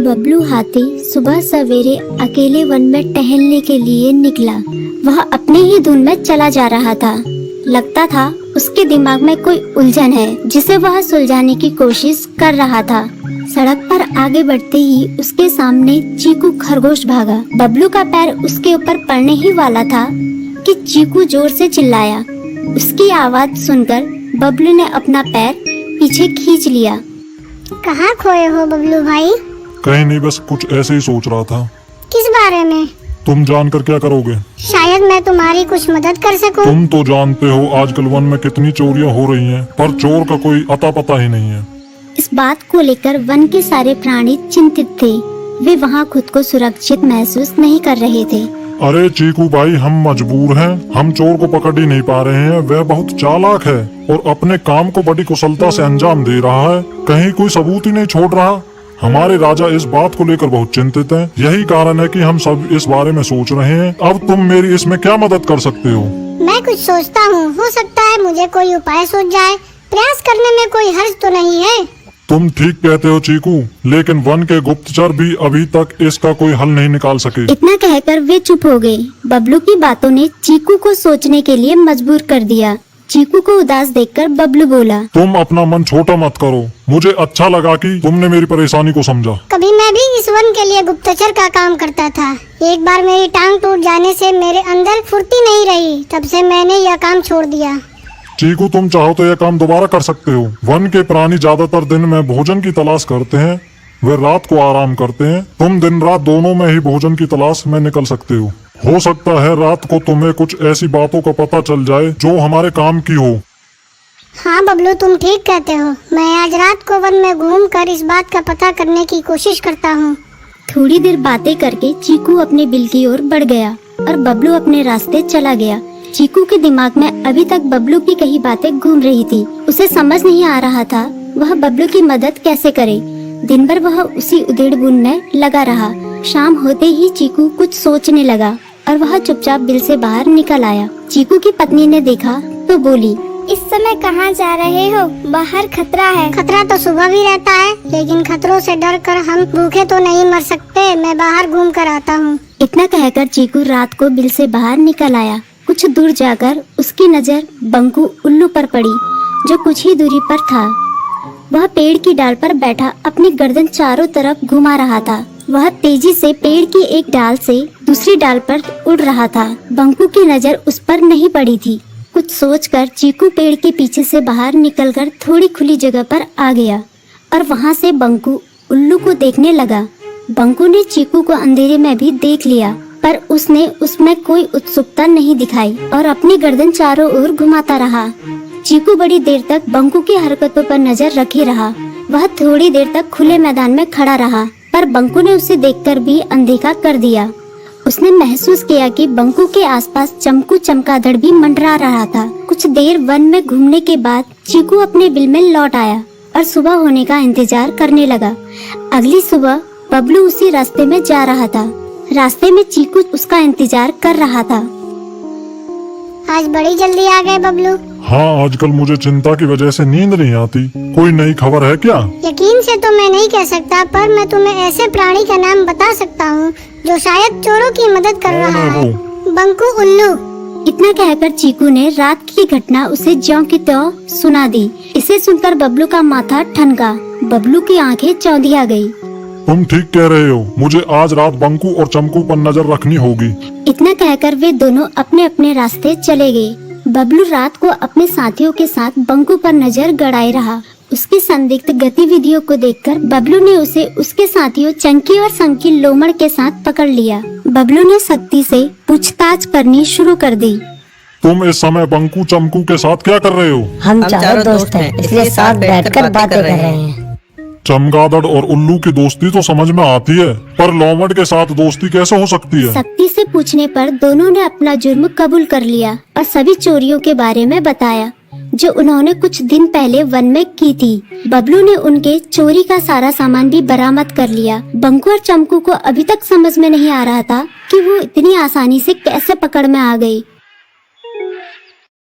बबलू हाथी सुबह सवेरे अकेले वन में टहलने के लिए निकला। वह अपने ही धुन में चला जा रहा था। लगता था उसके दिमाग में कोई उलझन है जिसे वह सुलझाने की कोशिश कर रहा था। सड़क पर आगे बढ़ते ही उसके सामने चीकू खरगोश भागा। बबलू का पैर उसके ऊपर पड़ने ही वाला था कि चीकू जोर से चिल्लाया। उसकी आवाज सुनकर बबलू ने अपना पैर पीछे खींच लिया। कहाँ खोए हो बबलू भाई? कहीं नहीं, बस कुछ ऐसे ही सोच रहा था। किस बारे में? तुम जानकर क्या करोगे? शायद मैं तुम्हारी कुछ मदद कर सकूं। तुम तो जानते हो आजकल वन में कितनी चोरियां हो रही हैं, पर चोर का कोई अता पता ही नहीं है। इस बात को लेकर वन के सारे प्राणी चिंतित थे। वे वहाँ खुद को सुरक्षित महसूस नहीं कर रहे थे। अरे चीकू भाई, हम मजबूर हैं। हम चोर को पकड़ ही नहीं पा रहे हैं। वह बहुत चालाक है और अपने काम को बड़ी कुशलता से अंजाम दे रहा है। कहीं कोई सबूत ही नहीं छोड़ रहा। हमारे राजा इस बात को लेकर बहुत चिंतित हैं। यही कारण है कि हम सब इस बारे में सोच रहे हैं। अब तुम मेरी इसमें क्या मदद कर सकते हो? मैं कुछ सोचता हूँ, हो सकता है मुझे कोई उपाय सूझ जाए। प्रयास करने में कोई हर्ज तो नहीं है। तुम ठीक कहते हो चीकू, लेकिन वन के गुप्तचर भी अभी तक इसका कोई हल नहीं निकाल सके। इतना कहकर वे चुप हो गए। बबलू की बातों ने चीकू को सोचने के लिए मजबूर कर दिया। चीकू को उदास देखकर बबलू बोला, तुम अपना मन छोटा मत करो। मुझे अच्छा लगा कि तुमने मेरी परेशानी को समझा। कभी मैं भी इस वन के लिए गुप्तचर का काम करता था। एक बार मेरी टांग टूट जाने से मेरे अंदर फुर्ती नहीं रही। तब से मैंने यह काम छोड़ दिया। चीकू, तुम चाहो तो यह काम दोबारा कर सकते हो। वन के प्राणी ज्यादातर दिन में भोजन की तलाश करते हैं, वे रात को आराम करते हैं। तुम दिन रात दोनों में ही भोजन की तलाश में निकल सकते हो सकता है रात को तुम्हें कुछ ऐसी बातों का पता चल जाए जो हमारे काम की हो। हाँ बबलू, तुम ठीक कहते हो। मैं आज रात को वन में घूम कर इस बात का पता करने की कोशिश करता हूँ। थोड़ी देर बातें करके चीकू अपने बिल की ओर बढ़ गया और बबलू अपने रास्ते चला गया। चीकू के दिमाग में अभी तक बबलू की कही बातें घूम रही थी। उसे समझ नहीं आ रहा था वह बबलू की मदद कैसे करे। दिन भर वह उसी उधेड़-बुन में लगा रहा। शाम होते ही चीकू कुछ सोचने लगा और वह चुपचाप बिल से बाहर निकल आया। चीकू की पत्नी ने देखा तो बोली, इस समय कहाँ जा रहे हो? बाहर खतरा है। खतरा तो सुबह भी रहता है, लेकिन खतरों से डर कर हम भूखे तो नहीं मर सकते। मैं बाहर घूम कर आता हूँ। इतना कहकर चीकू रात को बिल से बाहर निकल आया। कुछ दूर जाकर उसकी नजर बंकू उल्लू पर पड़ी, जो कुछ ही दूरी पर था। वह पेड़ की डाल पर बैठा अपनी गर्दन चारों तरफ घुमा रहा था। वह तेजी से पेड़ की एक डाल से दूसरी डाल पर उड़ रहा था। बंकू की नजर उस पर नहीं पड़ी थी। कुछ सोचकर चीकू पेड़ के पीछे से बाहर निकलकर थोड़ी खुली जगह पर आ गया और वहां से बंकू उल्लू को देखने लगा। बंकू ने चीकू को अंधेरे में भी देख लिया, पर उसने उसमें कोई उत्सुकता नहीं दिखाई और अपनी गर्दन चारों ओर घुमाता रहा। चीकू बड़ी देर तक बंकू की हरकतों पर नजर रखे रहा। वह थोड़ी देर तक खुले मैदान में खड़ा रहा, पर बंकू ने उसे देखकर भी अनदेखा कर दिया। उसने महसूस किया कि बंकू के आसपास चमकू चमगादड़ भी मंडरा रहा था। कुछ देर वन में घूमने के बाद चीकू अपने बिल में लौट आया और सुबह होने का इंतजार करने लगा। अगली सुबह बबलू उसी रास्ते में जा रहा था। रास्ते में चीकू उसका इंतजार कर रहा था। आज बड़ी जल्दी आ गए बबलू। हाँ, आजकल मुझे चिंता की वजह से नींद नहीं आती। कोई नई खबर है क्या? यकीन से तो मैं नहीं कह सकता, पर मैं तुम्हें ऐसे प्राणी का नाम बता सकता हूँ जो शायद चोरों की मदद कर रहा है। बंकू उल्लू। इतना कहकर चीकू ने रात की घटना उसे ज्यों की त्यों सुना दी। इसे सुनकर बबलू का माथा ठनका। बबलू की आंखें चौंधिया गई। तुम ठीक कह रहे हो। मुझे आज रात बंकू और चमकू पर नजर रखनी होगी। इतना कहकर वे दोनों अपने अपने रास्ते चले गए। बबलू रात को अपने साथियों के साथ बंकू पर नजर गड़ाए रहा। उसकी संदिग्ध गतिविधियों को देखकर बबलू ने उसे उसके साथियों चंकी और संकी लोमड़ के साथ पकड़ लिया। बबलू ने सख्ती से पूछताछ करनी शुरू कर दी। तुम इस समय बंकू चमकू के साथ क्या कर रहे हो? हम चारों दोस्त हैं, इसलिए साथ बैठकर बातें कर रहे हैं। चमगादड़ और उल्लू की दोस्ती तो समझ में आती है, पर लोमड़ के साथ दोस्ती कैसे हो सकती है? सख्ती से पूछने पर दोनों ने अपना जुर्म कबूल कर लिया और सभी चोरियों के बारे में बताया जो उन्होंने कुछ दिन पहले वन में की थी। बबलू ने उनके चोरी का सारा सामान भी बरामद कर लिया। बंकू और चमकू को अभी तक समझ में नहीं आ रहा था कि वो इतनी आसानी से कैसे पकड़ में आ गई।